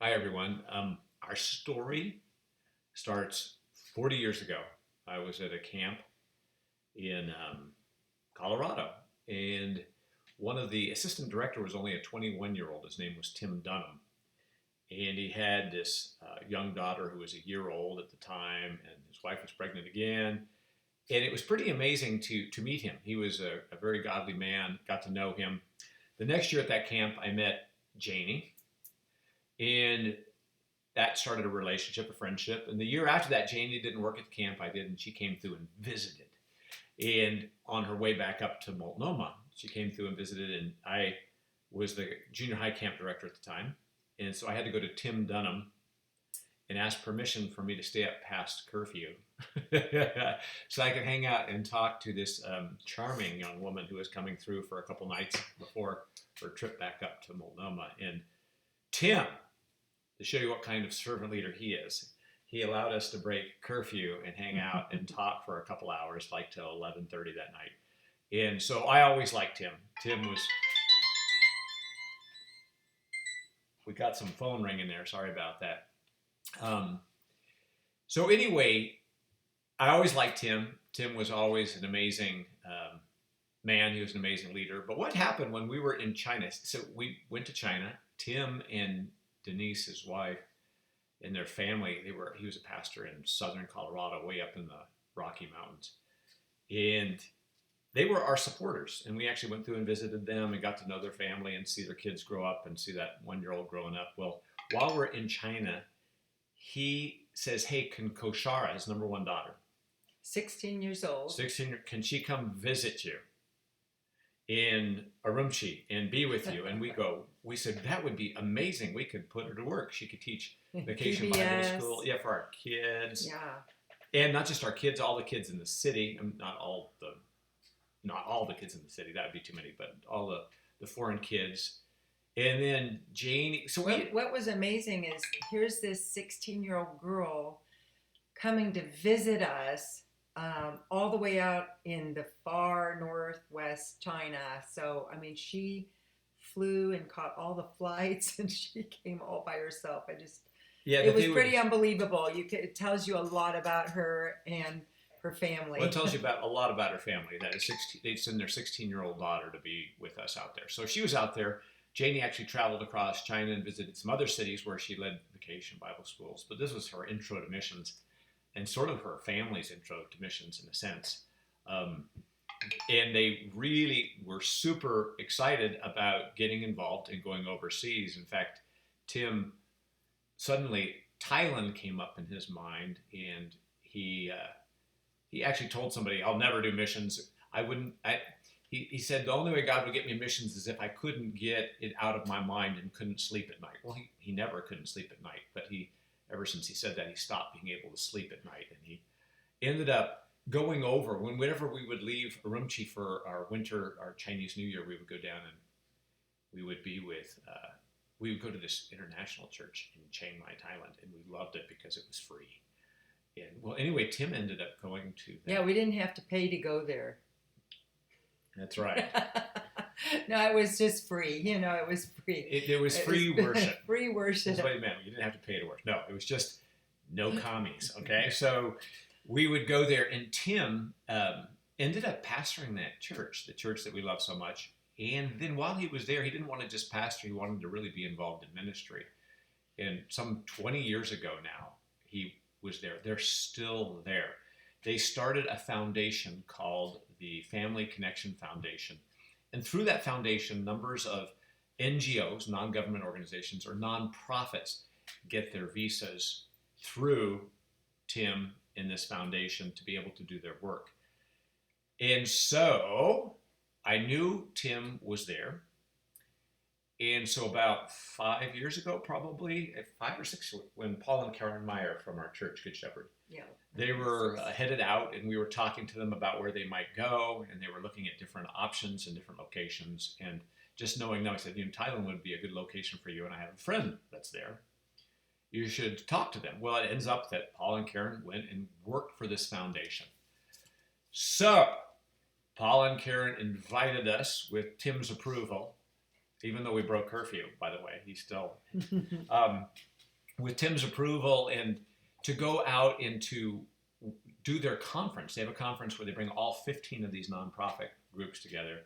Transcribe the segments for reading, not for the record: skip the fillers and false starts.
Hi, everyone. Our story starts 40 years ago. I was at a camp in Colorado, and one of the assistant director was only a 21-year-old. His name was Tim Dunham, and he had this young daughter who was a year old at the time, and his wife was pregnant again. And it was pretty amazing to meet him. He was a very godly man. Got to know him. The next year at that camp, I met Janie, and that started a relationship, a friendship. And the year after that, Janie didn't work at the camp. I did, and she came through and visited. And on her way back up to Multnomah, she came through and visited. And I was the junior high camp director at the time. And so I had to go to Tim Dunham and ask permission for me to stay up past curfew so I could hang out and talk to this charming young woman who was coming through for a couple nights before her trip back up to Multnomah. And Tim, to show you what kind of servant leader he is, he allowed us to break curfew and hang out and talk for a couple hours, like till 11:30 that night. And so I always liked him. Tim was. We got some phone ringing there. Sorry about that. So anyway, I always liked Tim. Tim was always an amazing man. He was an amazing leader. But what happened when we were in China? So we went to China. Tim and Denise, his wife, and their family, he was a pastor in southern Colorado, way up in the Rocky Mountains. And they were our supporters. And we actually went through and visited them and got to know their family and see their kids grow up and see that 1-year-old growing up. Well, while we're in China, he says, hey, can Koshara, his number one daughter, 16 years old. 16, can she come visit you in Urumqi and be with you? And we said, that would be amazing. We could put her to work. She could teach vacation Bible school. Yeah, for our kids. Yeah. And not just our kids, all the kids in the city. Not all the kids in the city. That would be too many, but all the foreign kids. And then Janie. So what was amazing is here's this 16-year-old girl coming to visit us all the way out in the far northwest China. So, I mean, she flew and caught all the flights and she came all by herself. It was pretty unbelievable. It tells you a lot about her and her family. Well, it tells you a lot about her family. That is 16, they send their 16-year-old daughter to be with us out there. So she was out there. Janie actually traveled across China and visited some other cities where she led vacation Bible schools. But this was her intro to missions and sort of her family's intro to missions in a sense. And they really were super excited about getting involved and going overseas. In fact, Tim, suddenly Thailand came up in his mind, and he actually told somebody, I'll never do missions. He said the only way God would get me missions is if I couldn't get it out of my mind and couldn't sleep at night. Well, he never couldn't sleep at night, but ever since he said that, he stopped being able to sleep at night. And he ended up going over, whenever we would leave Urumqi for our Chinese New Year, we would go down and we would we would go to this international church in Chiang Mai, Thailand, and we loved it because it was free. And well, anyway, Tim ended up going to that. Yeah, we didn't have to pay to go there. That's right. No, it was just free. It was free. It was free worship. Free worship. That's what it meant. You didn't have to pay to worship. No, it was just no commies. Okay, so we would go there, and Tim ended up pastoring that church, the church that we love so much. And then while he was there, he didn't want to just pastor. He wanted to really be involved in ministry. And some 20 years ago now, he was there. They're still there. They started a foundation called the Family Connection Foundation. And through that foundation, numbers of NGOs, non-government organizations, or nonprofits get their visas through Tim in this foundation to be able to do their work. And so I knew Tim was there. And so about 5 years ago, probably 5 or 6, when Paul and Karen Meyer from our church, Good Shepherd, they were headed out, and we were talking to them about where they might go, and they were looking at different options and different locations. And just knowing them, I said, Thailand would be a good location for you, and I have a friend that's there. You should talk to them. Well, it ends up that Paul and Karen went and worked for this foundation. So Paul and Karen invited us with Tim's approval, even though we broke curfew, by the way. He still with Tim's approval, and to go out and to do their conference. They have a conference where they bring all 15 of these nonprofit groups together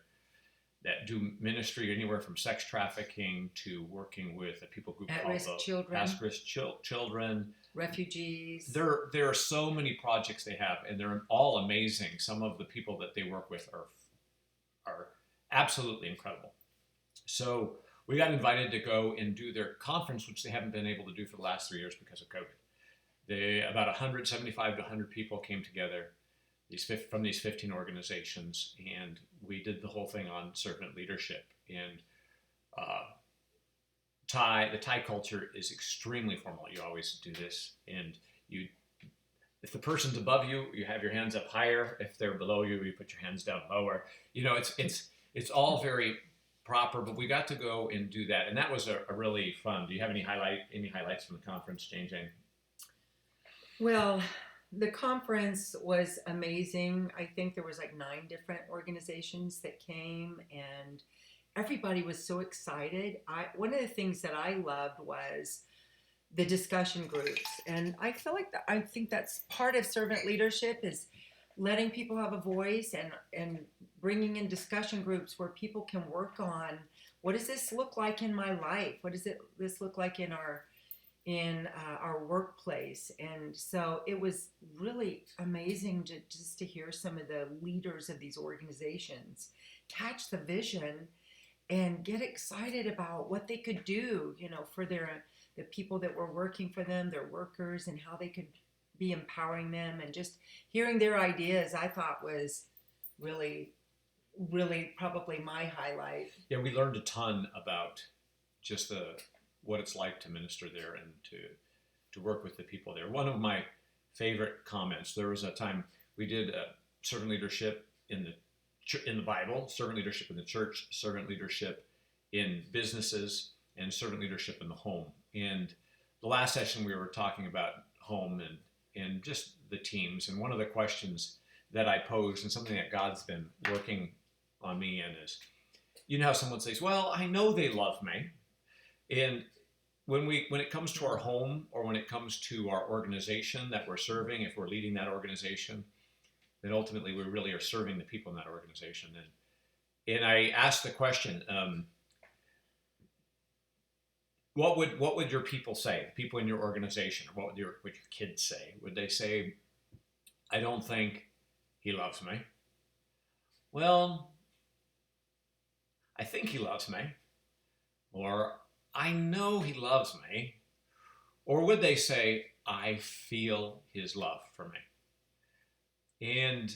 that do ministry anywhere from sex trafficking to working with a people group called At-risk children, at-risk children, refugees. there are so many projects they have, and they're all amazing. Some of the people that they work with are absolutely incredible. So we got invited to go and do their conference, which they haven't been able to do for the last 3 years because of COVID. About 175 to 100 people came together from these 15 organizations, and we did the whole thing on servant leadership. And the Thai culture is extremely formal. You always do this, and if the person's above you, you have your hands up higher. If they're below you, you put your hands down lower. It's all very proper. But we got to go and do that, and that was a really fun. Do you have any highlights from the conference, Jane? Well, the conference was amazing. I think there was like 9 different organizations that came, and everybody was so excited. One of the things that I loved was the discussion groups, and I think that's part of servant leadership, is letting people have a voice and bringing in discussion groups where people can work on, what does this look like in my life? What does this look like in our workplace? And so it was really amazing just to hear some of the leaders of these organizations catch the vision and get excited about what they could do, for the people that were working for them, their workers, and how they could be empowering them. And just hearing their ideas, I thought was really, really probably my highlight. Yeah, we learned a ton about just what it's like to minister there and to work with the people there. One of my favorite comments, there was a time we did servant leadership in the Bible, servant leadership in the church, servant leadership in businesses, and servant leadership in the home. And the last session we were talking about home and just the teams. And one of the questions that I posed, and something that God's been working on me in, is, how someone says, well, I know they love me. And when it comes to our home, or when it comes to our organization that we're serving, if we're leading that organization, then ultimately we really are serving the people in that organization. And I asked the question, what would your people say, people in your organization, or what would your kids say? Would they say, I don't think he loves me? Well, I think he loves me. Or I know he loves me. Or would they say, I feel his love for me? And,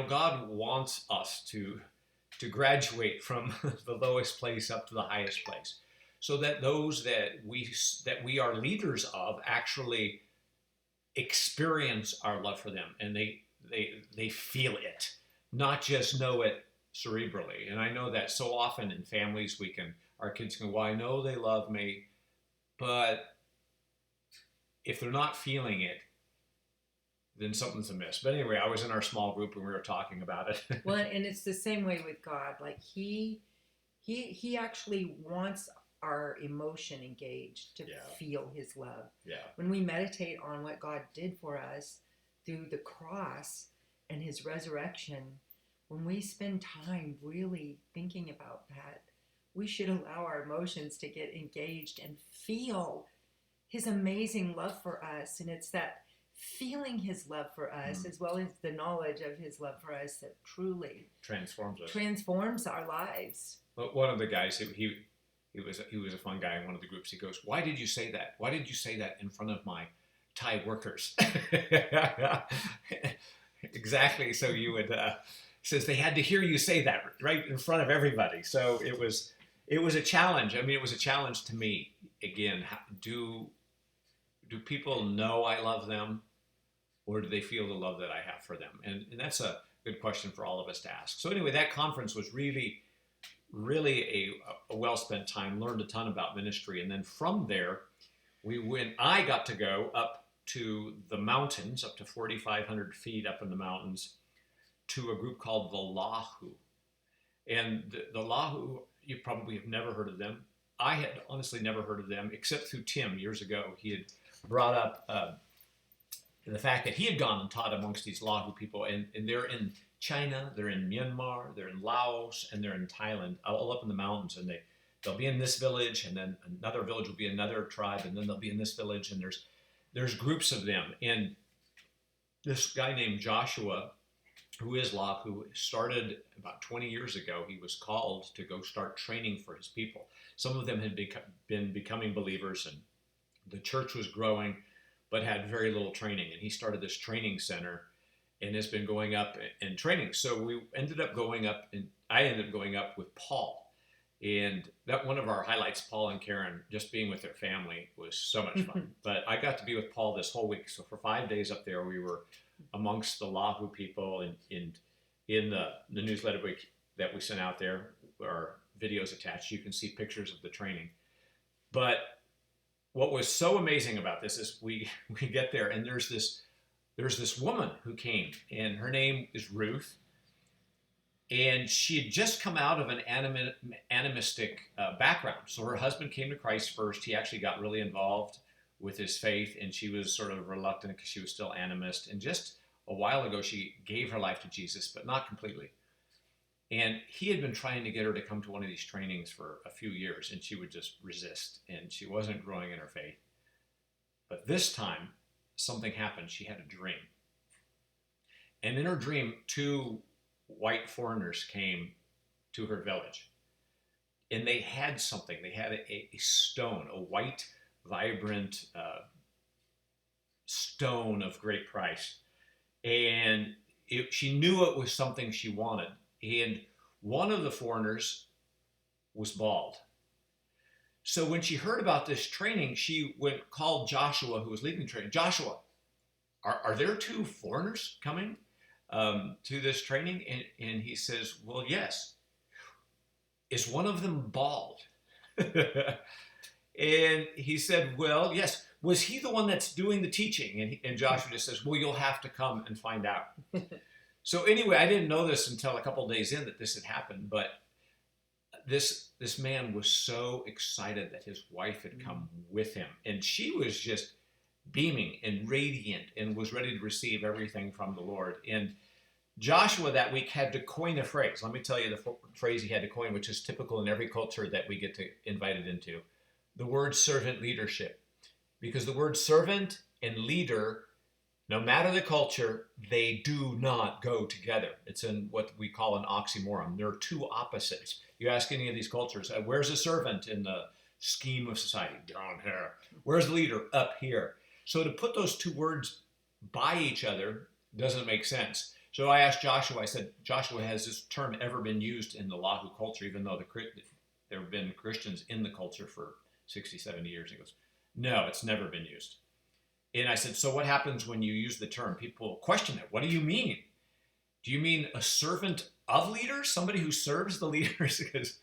God wants us to graduate from the lowest place up to the highest place, so that those that we are leaders of actually experience our love for them, and they feel it, not just know it cerebrally. And I know that so often in families our kids can go, well, I know they love me, but if they're not feeling it, then something's amiss. But anyway, I was in our small group and we were talking about it. Well, and it's the same way with God. Like he actually wants our emotion engaged to feel his love. Yeah. When we meditate on what God did for us through the cross and his resurrection, when we spend time really thinking about that, we should allow our emotions to get engaged and feel his amazing love for us. And it's that feeling his love for us, as well as the knowledge of his love for us, that truly transforms our lives. But one of the guys, he was a fun guy in one of the groups. He goes, why did you say that? Why did you say that in front of my Thai workers? Exactly. So you would, says they had to hear you say that right in front of everybody. So it was a challenge. I mean, it was a challenge to me. Again, do people know I love them, or do they feel the love that I have for them? And that's a good question for all of us to ask. So anyway, that conference was really a well-spent time, learned a ton about ministry. And then from there, I got to go up to the mountains, up to 4,500 feet up in the mountains, to a group called the Lahu. And the Lahu, you probably have never heard of them. I had honestly never heard of them, except through Tim years ago. He had brought up the fact that he had gone and taught amongst these Lahu people, and they're in China, they're in Myanmar, they're in Laos, and they're in Thailand, all up in the mountains, and they'll be in this village, and then another village will be another tribe, and then they'll be in this village, and there's groups of them. And this guy named Joshua, who is Locke, who started about 20 years ago, he was called to go start training for his people. Some of them had been becoming believers, and the church was growing, but had very little training. And he started this training center and has been going up and training. So we ended up going up, and I ended up going up with Paul. And that one of our highlights, Paul and Karen, just being with their family was so much fun. But I got to be with Paul this whole week. So for 5 days up there, we were amongst the Lahu people, and in the newsletter that we sent out there are videos attached. You can see pictures of the training. But what was so amazing about this is we get there, and there's this woman who came, and her name is Ruth. And she had just come out of an animistic background. So her husband came to Christ first. He actually got really involved with his faith, and she was sort of reluctant because she was still animist. And just a while ago, she gave her life to Jesus, but not completely. And he had been trying to get her to come to one of these trainings for a few years, and she would just resist, and she wasn't growing in her faith. But this time, something happened. She had a dream. And in her dream, two white foreigners came to her village, and they had something. They had a stone, a white, vibrant stone of great price, and she knew it was something she wanted. And one of the foreigners was bald. So when she heard about this training, she called Joshua, who was leading the training. Joshua, are there two foreigners coming to this training? And he says, well, yes. Is one of them bald? And he said, well, yes. Was he the one that's doing the teaching? And Joshua just says, well, you'll have to come and find out. So anyway, I didn't know this until a couple of days in that this had happened, but this man was so excited that his wife had come with him, and she was just beaming and radiant and was ready to receive everything from the Lord. And Joshua that week had to coin a phrase. Let me tell you the phrase he had to coin, which is typical in every culture that we get invited into. The word servant leadership. Because the word servant and leader, no matter the culture, they do not go together. It's in what we call an oxymoron. There are two opposites. You ask any of these cultures, where's a servant in the scheme of society? Down here. Where's the leader? Up here. So to put those two words by each other doesn't make sense. So I asked Joshua, I said, Joshua, has this term ever been used in the Lahu culture, even though there have been Christians in the culture for 60, 70 years? He goes, no, it's never been used. And I said, so what happens when you use the term? People question it. What do you mean? Do you mean a servant of leaders? Somebody who serves the leaders? Because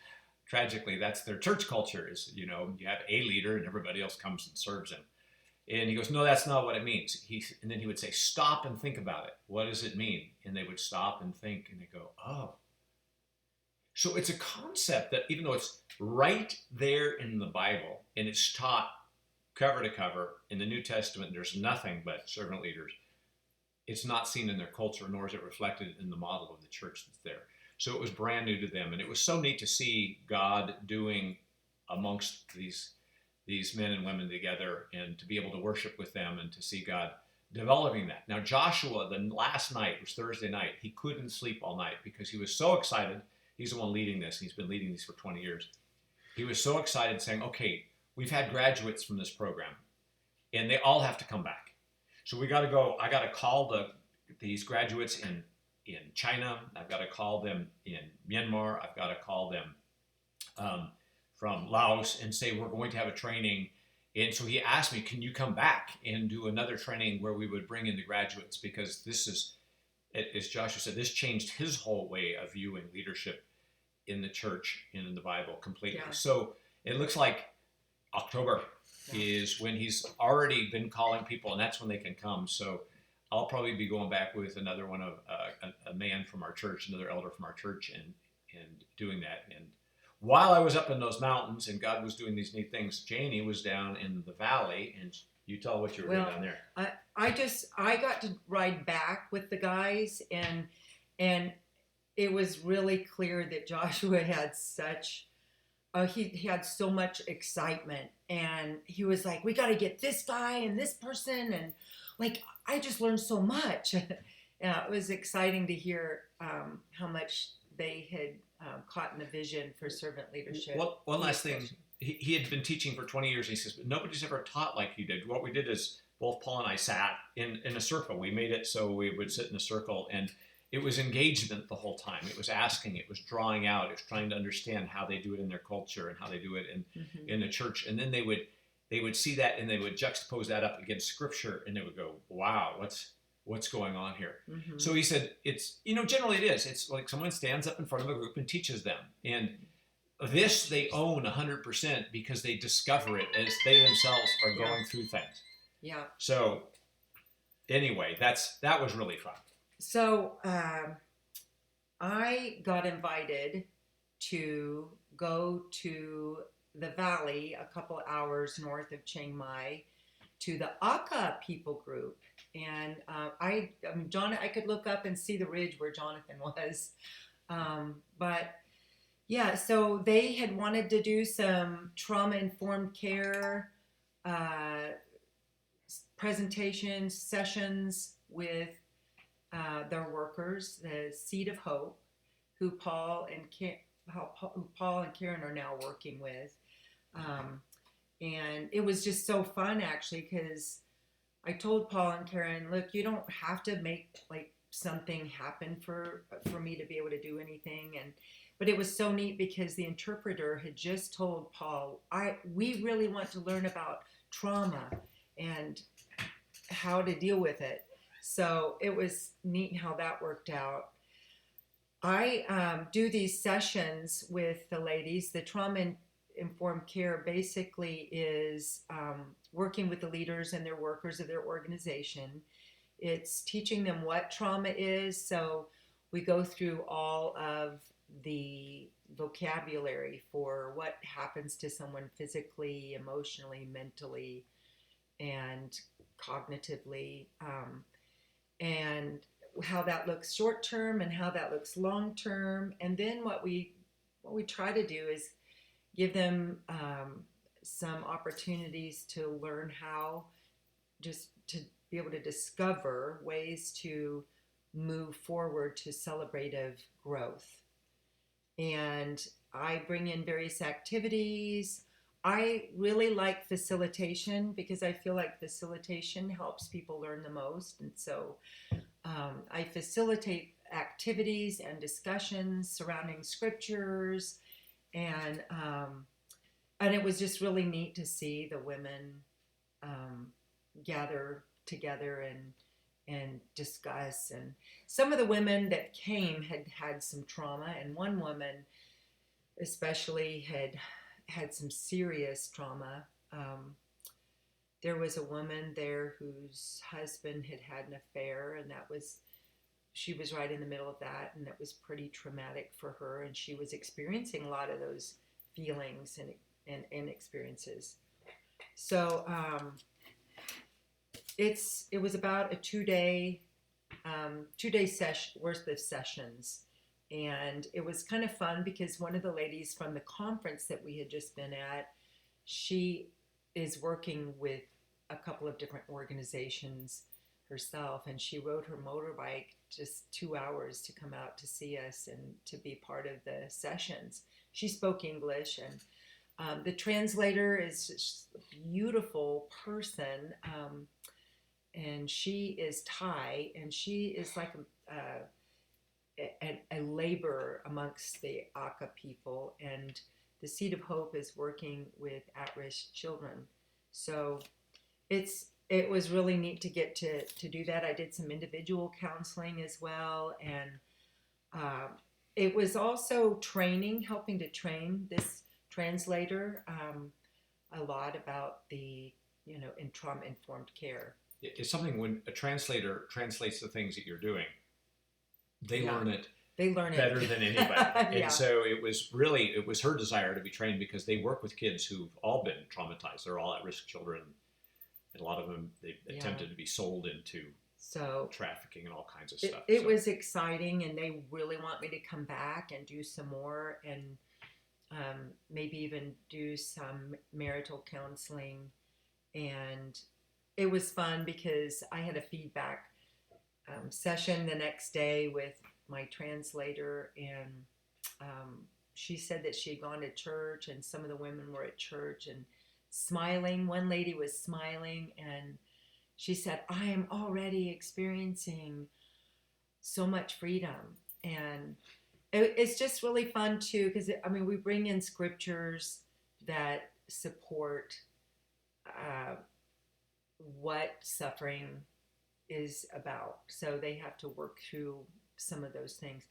tragically, that's their church culture is, you have a leader and everybody else comes and serves him. And he goes, no, that's not what it means. And then he would say, stop and think about it. What does it mean? And they would stop and think, and they go, oh. So it's a concept that even though it's right there in the Bible, and it's taught cover to cover in the New Testament, there's nothing but servant leaders. It's not seen in their culture, nor is it reflected in the model of the church that's there. So it was brand new to them. And it was so neat to see God doing amongst these men and women together, and to be able to worship with them and to see God developing that. Now, Joshua, the last night, it was Thursday night, he couldn't sleep all night because he was so excited. He's the one leading this, and he's been leading these for 20 years. He was so excited saying, okay, we've had graduates from this program, and they all have to come back. So we got to go. I got to call these graduates in China. I've got to call them in Myanmar. I've got to call them from Laos and say, we're going to have a training. And so he asked me, can you come back and do another training where we would bring in the graduates? Because this is, as Joshua said, this changed his whole way of viewing leadership in the church and in the Bible completely. Yeah. So it looks like October is when he's already been calling people, and that's when they can come. So I'll probably be going back with another one of a man from our church, another elder from our church, and doing that. And while I was up in those mountains and God was doing these neat things, Janie was down in the valley, and you tell what you were doing down there. I got to ride back with the guys, and it was really clear that Joshua had such he had so much excitement, and he was like, we got to get this guy and this person, and like I just learned so much. Yeah, it was exciting to hear how much they had caught in the vision for servant leadership. One last thing. He had been teaching for 20 years. And he says, but nobody's ever taught like he did. What we did is both Paul and I sat in a circle. We made it so we would sit in a circle, and it was engagement the whole time. It was asking, it was drawing out, it was trying to understand how they do it in their culture and how they do it in the church. And then they would see that, and they would juxtapose that up against Scripture, and they would go, wow, what's going on here? So he said, it's, generally it is. It's like someone stands up in front of a group and teaches them. And this they own 100% because they discover it as they themselves are going through things. Yeah. So anyway, that was really fun. So I got invited to go to the valley a couple hours north of Chiang Mai to the Aka people group. And I could look up and see the ridge where Jonathan was. But yeah, so they had wanted to do some trauma-informed care presentations, sessions with their workers, the Seed of Hope, who Paul and Karen are now working with. And it was just so fun, actually, because I told Paul and Karen, look, you don't have to make like something happen for me to be able to do anything. But it was so neat because the interpreter had just told Paul, we really want to learn about trauma and how to deal with it. So it was neat how that worked out. I do these sessions with the ladies. The trauma-informed care basically is working with the leaders and their workers of their organization. It's teaching them what trauma is. So we go through all of the vocabulary for what happens to someone physically, emotionally, mentally, and cognitively, and how that looks short term and how that looks long term. And then what we try to do is give them some opportunities to learn how just to be able to discover ways to move forward to celebrative growth. And I bring in various activities. I really like facilitation because I feel like facilitation helps people learn the most. And so I facilitate activities and discussions surrounding scriptures, and it was just really neat to see the women gather together and discuss. And some of the women that came had some trauma, and one woman especially had some serious trauma. There was a woman there whose husband had an affair, and she was right in the middle of that, and that was pretty traumatic for her, and she was experiencing a lot of those feelings and experiences. So it was about a two-day session worth of sessions. And it was kind of fun because one of the ladies from the conference that we had just been at, she is working with a couple of different organizations herself, and she rode her motorbike just 2 hours to come out to see us and to be part of the sessions. She spoke English, and the translator is just a beautiful person, and she is Thai, and she is like a laborer amongst the Aka people, and the Seed of Hope is working with at-risk children. So it was really neat to get to do that. I did some individual counseling as well, and it was also helping to train this translator a lot about the in trauma-informed care. It's something when a translator translates the things that you're doing, they learn it. They learn it better than anybody. yeah. And so it was her desire to be trained because they work with kids who've all been traumatized. They're all at-risk children, and a lot of them they attempted to be sold into trafficking and all kinds of stuff. It was exciting, and they really want me to come back and do some more, and maybe even do some marital counseling. And it was fun because I had a feedback session the next day with my translator, and she said that she had gone to church, and some of the women were at church and smiling. One lady was smiling, and she said, I am already experiencing so much freedom. And it's just really fun too, because I mean, we bring in scriptures that support what suffering is about. So they have to work through some of those things.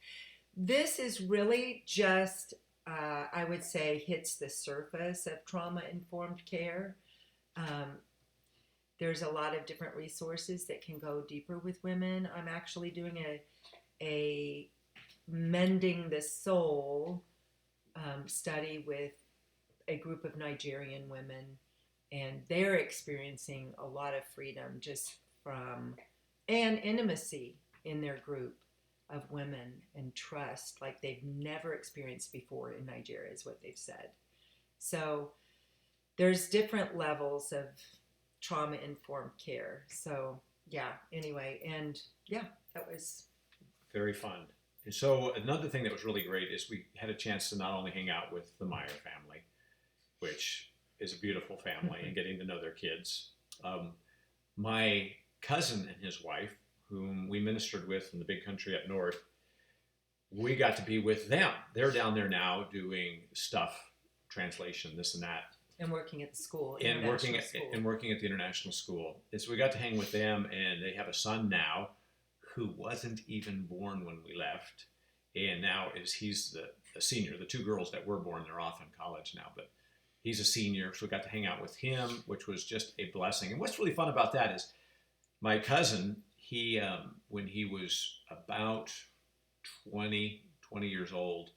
This is really just, I would say, hits the surface of trauma-informed care. There's a lot of different resources that can go deeper with women. I'm actually doing a Mending the Soul study with a group of Nigerian women, and they're experiencing a lot of freedom just from, and intimacy in their group of women, and trust like they've never experienced before in Nigeria is what they've said. So there's different levels of trauma-informed care. So yeah, anyway, and yeah, that was very fun. And so another thing that was really great is we had a chance to not only hang out with the Meyer family, which is a beautiful family, and getting to know their kids. My cousin and his wife, whom we ministered with in the big country up north, we got to be with them. They're down there now doing stuff, translation, this and that. And working at the school. And working at the international school. And so we got to hang with them, and they have a son now who wasn't even born when we left. And now he's the senior. The two girls that were born, they're off in college now, but he's a senior. So we got to hang out with him, which was just a blessing. And what's really fun about that is my cousin, he when he was about 20 years old,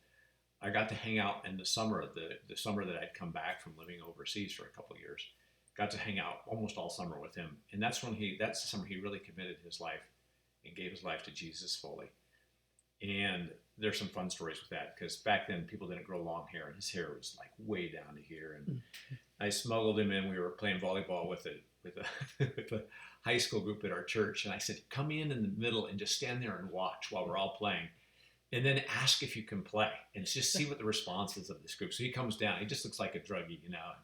I got to hang out in the summer, the summer that I'd come back from living overseas for a couple of years. Got to hang out almost all summer with him. And that's the summer he really committed his life and gave his life to Jesus fully. And there's some fun stories with that, because back then people didn't grow long hair, and his hair was like way down to here. And I smuggled him in. We were playing volleyball with a high school group at our church. And I said, come in the middle and just stand there and watch while we're all playing. And then ask if you can play, and just see what the response is of this group. So he comes down. He just looks like a druggie, you know. And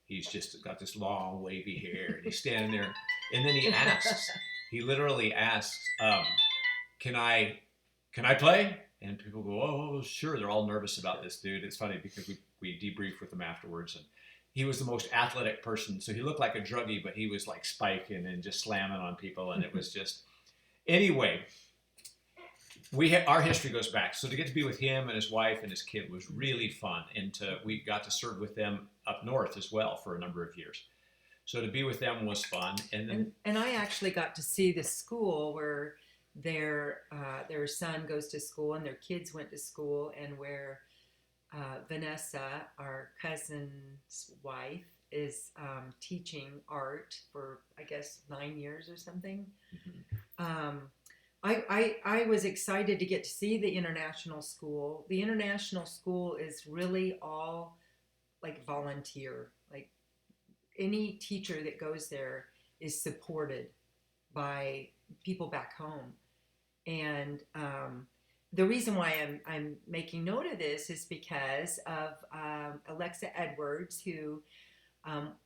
he's just got this long, wavy hair, and he's standing there. And then he literally asks, can I play? And people go, oh, sure. They're all nervous about this dude. It's funny because we debriefed with him afterwards, and he was the most athletic person. So he looked like a druggie, but he was like spiking and just slamming on people. And it was just, anyway, our history goes back. So to get to be with him and his wife and his kid was really fun. And we got to serve with them up north as well for a number of years. So to be with them was fun. And I actually got to see the school where their son goes to school and their kids went to school, and where Vanessa, our cousin's wife, is teaching art for, I guess, 9 years or something. Mm-hmm. I was excited to get to see the international school. The international school is really all like volunteer. Like any teacher that goes there is supported by people back home. And the reason why I'm making note of this is because of Alexa Edwards, who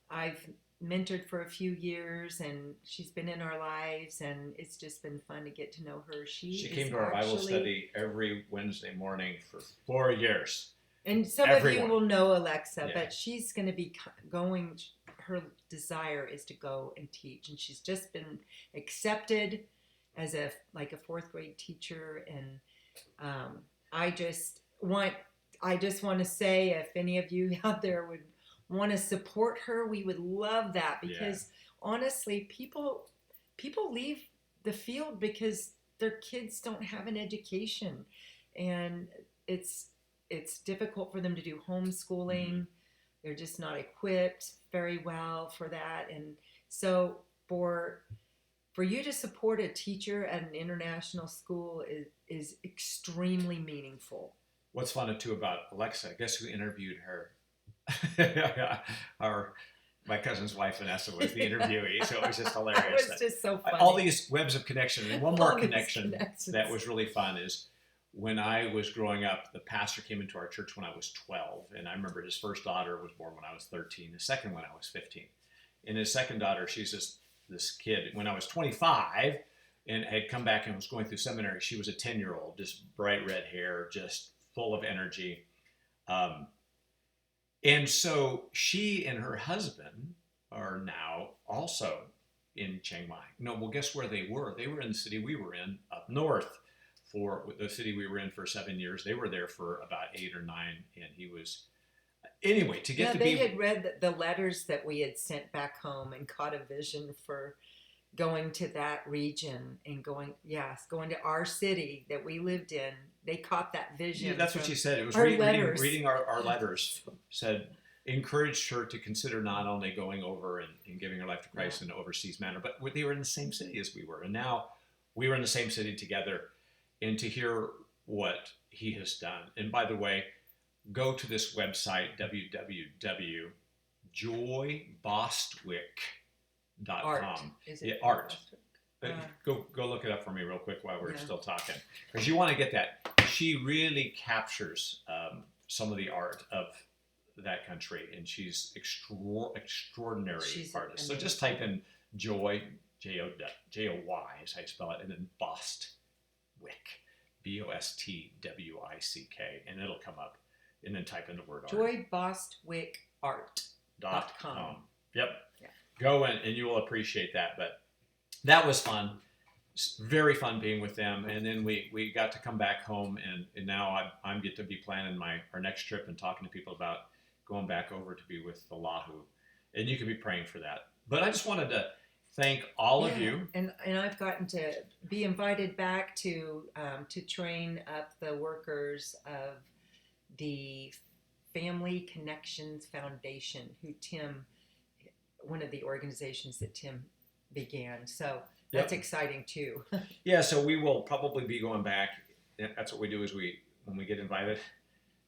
I've mentored for a few years, and she's been in our lives, and it's just been fun to get to know her. She came to our Bible study every Wednesday morning for 4 years. And some of you will know Alexa, but she's going to be going, her desire is to go and teach, and she's just been accepted as a fourth grade teacher. And I just want to say, if any of you out there would want to support her, we would love that, because honestly, people leave the field because their kids don't have an education. and it's difficult for them to do homeschooling. They're just not equipped very well for that. And so for you to support a teacher at an international school is extremely meaningful. What's fun too about Alexa? Guess who interviewed her? Our my cousin's wife Vanessa was the interviewee, so it was just hilarious. It was just so funny. All these webs of connection, and one more All these connection connections. that was really fun is when I was growing up, the pastor came into our church when I was 12, and I remember his first daughter was born when I was 13, the second when I was 15, and his second daughter, she's just this kid. When I was 25 and had come back and was going through seminary, she was a 10-year-old, just bright red hair, just full of energy. And so she and her husband are now also in Chiang Mai. No, well, guess where they were? They were in the city we were in up north for the city we were in for 7 years. They were there for about 8 or 9, and he was anyway to get to they be. had read the letters that we had sent back home and caught a vision for going to that region and going to our city that we lived in. They caught that vision. Yeah, that's what she said. It was reading our letters. Said encouraged her to consider not only going over and giving her life to Christ in an overseas manner, but they were in the same city as we were, and now we were in the same city together. And to hear what he has done. And by the way, go to this website, www.joybostwick.com. Art. Is it Yeah, art. Go look it up for me real quick while we're still talking, because you want to get that. She really captures some of the art of that country, and she's extraordinary artist. So just type in Joy, Joy, is how you spell it, and then Bostwick, Bostwick, and it'll come up. And then type in the word art. JoyBostwickArt.com. Yep. Yeah. Go in and you will appreciate that. But that was fun. Very fun being with them. And then we got to come back home, and now I'm get to be planning our next trip and talking to people about going back over to be with the Lahu. And you can be praying for that. But I just wanted to thank all of you. And I've gotten to be invited back to train up the workers of the Family Connections Foundation, one of the organizations that Tim began. So that's exciting too. Yeah, so we will probably be going back. That's what we do is when we get invited,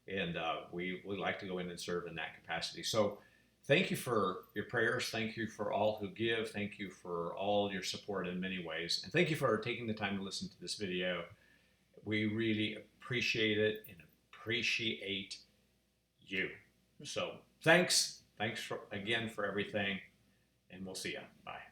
and we like to go in and serve in that capacity. So thank you for your prayers. Thank you for all who give. Thank you for all your support in many ways. And thank you for taking the time to listen to this video. We really appreciate it and appreciate you. So thanks again for everything, and we'll see you. Bye.